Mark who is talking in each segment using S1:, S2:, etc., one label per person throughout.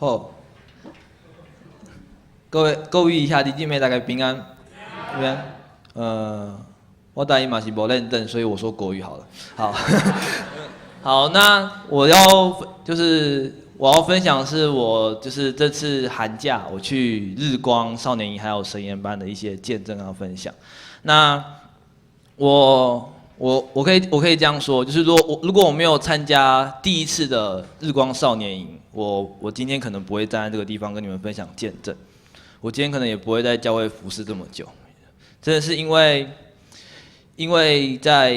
S1: 好，各位以下弟兄妹大概平安，平安。我大姨嘛是无认真，所以我说国语好了。好，好，那我要分享的是我就是这次寒假我去日光少年营还有神研班的一些见证要分享。那我可以这样说，就是如果我没有参加第一次的日光少年营，我今天可能不会站在这个地方跟你们分享见证，我今天可能也不会在教会服侍这么久，真的是因为在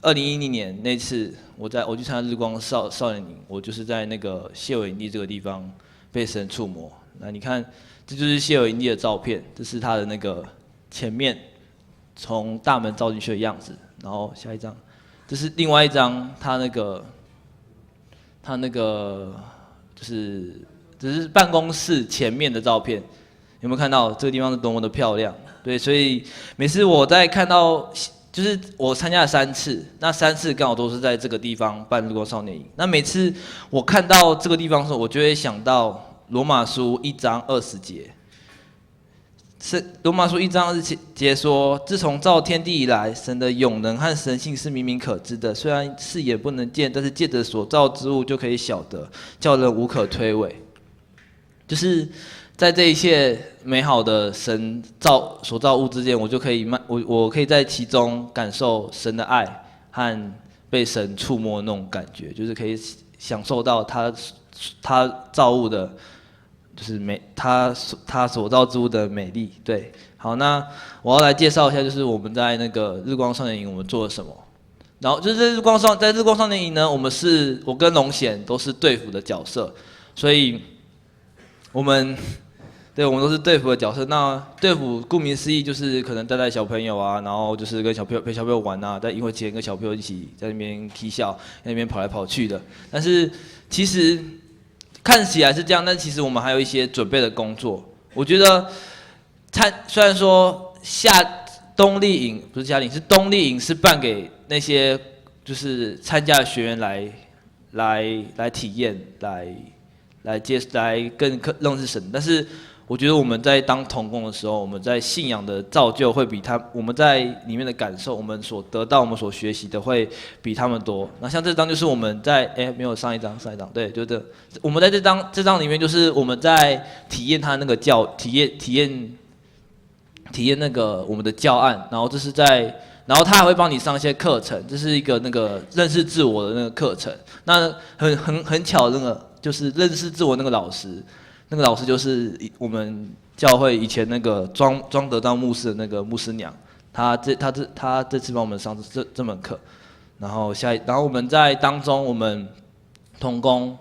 S1: 2010年那次我去参加日光少年营，我就是在那个谢伟营地这个地方被神触摸。那你看，这就是谢伟营地的照片，这是他的那个前面从大门照进去的样子。然后下一张，这是另外一张，他那个就是只是办公室前面的照片，有没有看到这个地方是多么的漂亮？对，所以每次我在看到，就是我参加了3次，那3次刚好都是在这个地方办日光少年营。那每次我看到这个地方的时候，我就会想到罗马书1章20节。罗马书1章20节说：“自从造天地以来，神的永能和神性是明明可知的，虽然视野不能见，但是借着所造之物就可以晓得，叫人无可推诿。”就是在这一切美好的神所造物之间，我可以在其中感受神的爱和被神触摸的那种感觉，就是可以享受到他造物的。就是他所造之物的美丽，对，好，那我要来介绍一下，就是我们在那个日光少年营我们做了什么。然后就是在日光少年营呢，我跟龙贤都是队辅的角色，所以我们都是队辅的角色。那队辅顾名思义就是可能带小朋友啊，然后就是跟陪小朋友玩啊，在营会前跟小朋友一起在那边嬉笑，在那边跑来跑去的。但是其实看起来是这样，但其实我们还有一些准备的工作。我觉得，虽然说冬令营不是夏令营，是冬令营是办给那些就是参加的学员来体验，来更认识神。但是我觉得我们在当同工的时候，我们在信仰的造就会比我们在里面的感受，我们所得到、我们所学习的会比他们多。那像这张就是我们在没有上一张，对，就这，我们在这张里面就是我们在体验他那个体验那个我们的教案，然后然后他还会帮你上一些课程，这是一个那个认识自我的那个课程。那很巧，那个就是认识自我那个老师。那个老师就是我们教会以前那个庄德道牧师的那个牧师娘，他这次帮我们上这门课，然后我们在当中，我们同工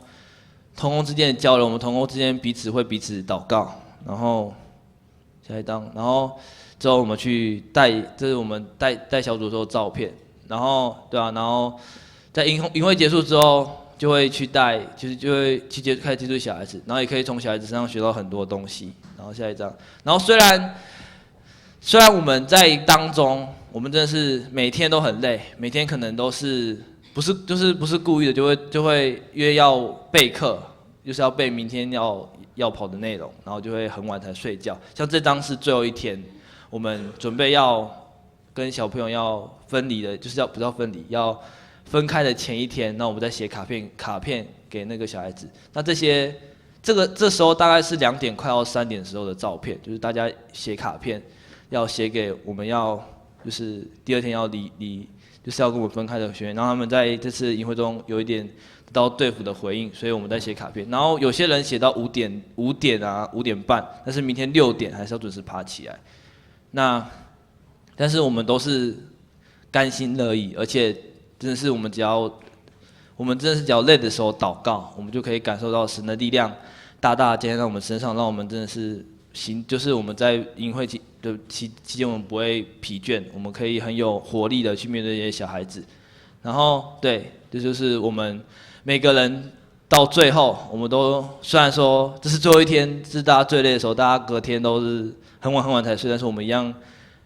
S1: 之间的交流，我们同工之间彼此祷告，然后下一张，然后之后我们去这是我们带小组的时候的照片，然后对啊，然后在营会结束之后。就会去带，就会去开始接触小孩子，然后也可以从小孩子身上学到很多东西。然后下一张，然后虽然我们在当中，我们真的是每天都很累，每天可能都是不是故意的，就会约要备课，就是要备明天要跑的内容，然后就会很晚才睡觉。像这张是最后一天，我们准备要跟小朋友要分离的，就是不要分离要。分开的前一天，那我们再写卡片给那个小孩子。那这时候大概是2点快要3点时候的照片，就是大家写卡片，要写给我们就是第2天要就是要跟我们分开的学员，然后他们在这次营会中有一点得到对付的回应，所以我们在写卡片。然后有些人写到5点啊5点半，但是明天6点还是要准时爬起来。但是我们都是甘心乐意，而且。真的是我们只要累的时候祷告，我们就可以感受到神的力量大大加在我们身上，让我们真的是就是我们在营会期间我们不会疲倦，我们可以很有活力的去面对这些小孩子。然后对，这就是我们每个人到最后，我们都虽然说这是最后一天，是大家最累的时候，大家隔天都是很晚才睡，但是我们一样，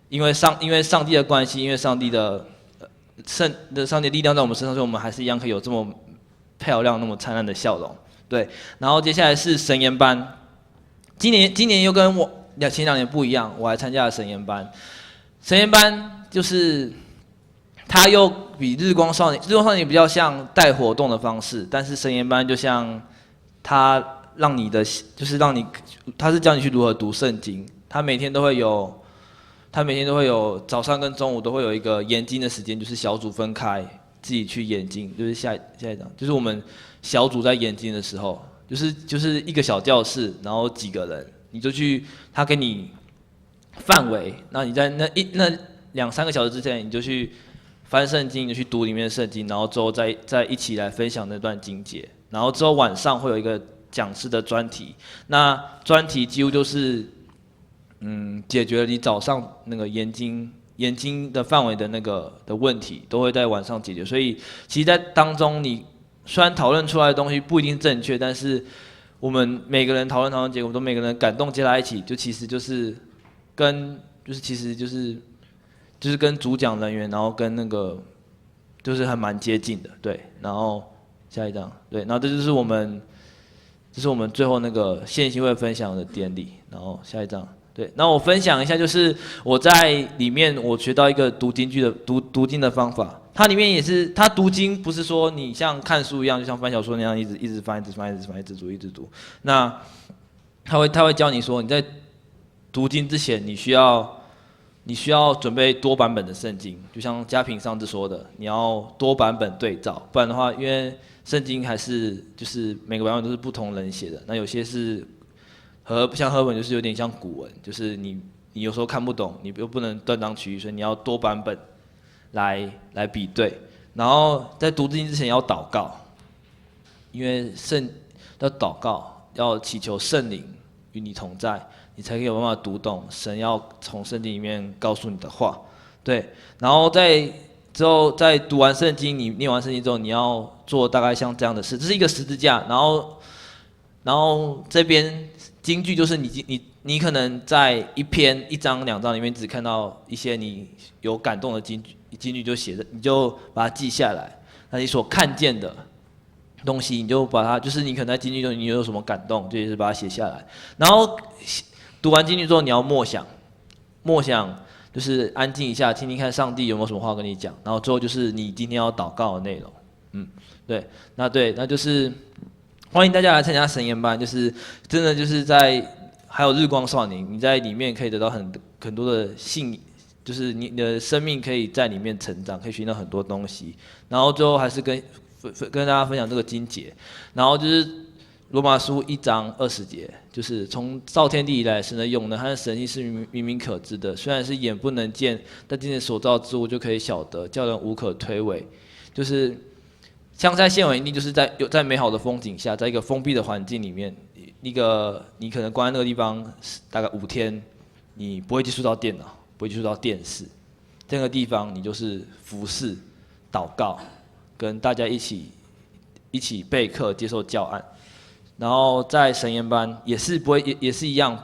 S1: 因为上帝的关系，因为上帝的力量在我们身上，所以我们还是一样可以有这么漂亮、那么灿烂的笑容。对，然后接下来是神研班，今年又跟前2年不一样，我还参加了神研班。神研班就是它又比日光少年比较像带活动的方式，但是神研班就像它让你的就是让你，它是教你去如何读圣经，它每天都会有早上跟中午都会有一个研经的时间，就是小组分开自己去研经，就是下一章，就是我们小组在研经的时候，就是一个小教室，然后几个人，你就去，他给你范围，那你在那2-3个小时之前，你就去翻圣经，你就去读里面的圣经，然后之后再一起来分享那段经节，然后之后晚上会有一个讲师的专题，那专题几乎就是解决了你早上那个研经的范围的的问题，都会在晚上解决。所以其实，在当中你虽然讨论出来的东西不一定正确，但是我们每个人讨论结果都每个人感动接在一起，就其实就是跟主讲人员，然后跟就是还蛮接近的，对。然后下一张，对，然后这是我们最后那个献信会分享的典礼。然后下一张，对。那我分享一下，就是我在里面我学到一个读经的方法。它里面也是，它读经不是说你像看书一样，就像翻小说那样一直翻，一直读。那他会教你说，你在读经之前，你需要准备多版本的圣经，就像嘉平上次说的，你要多版本对照，不然的话，因为圣经还是就是每个版本都是不同人写的，那有些是像和本就是有点像古文，就是你有时候看不懂，你又不能断章取义，所以你要多版本来比对。然后在读经之前要祷告，因为要祷告，要祈求圣灵与你同在，你才可以有办法读懂神要从圣经里面告诉你的话。对，然后之后在读完圣经，你念完圣经之后，你要做大概像这样的事，这是一个十字架，然后这边经句就是你可能在一章2章里面只看到一些你有感动的经句就写着，你就把它记下来。那你所看见的东西，你就把它，就是你可能在经句中你有什么感动，就也是把它写下来。然后读完经句之后，你要默想就是安静一下，听听看上帝有没有什么话跟你讲。然后最后就是你今天要祷告的内容。对，那就是欢迎大家来参加神研班，就是真的就是还有日光少年，你在里面可以得到很多的就是你的生命可以在里面成长，可以学到很多东西。然后最后还是跟大家分享这个经节，然后就是罗马书1章20节，就是从造天地以来，神的永能和神意是明明可知的，虽然是眼不能见，但今天所造之物就可以晓得，叫人无可推诿。就是像在现稳一定就是在美好的风景下，在一个封闭的环境里面，你可能关在那个地方大概5天，你不会接触到电脑，不会接触到电视，这个地方你就是服侍、祷告，跟大家一起备课、接受教案。然后在神研班也是也是一样，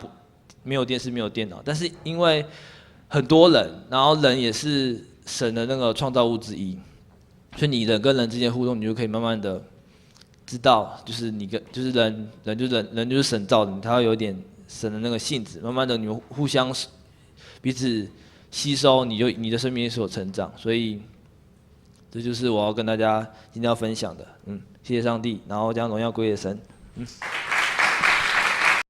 S1: 没有电视、没有电脑，但是因为很多人，然后人也是神的那个创造物之一。所以你人跟人之间互动，你就可以慢慢的知道，就是人就是神造的，他会有点神的那个性质，慢慢的你们互相彼此吸收，你的生命所成长。所以这就是我要跟大家今天要分享的。谢谢上帝，然后将荣耀归给神。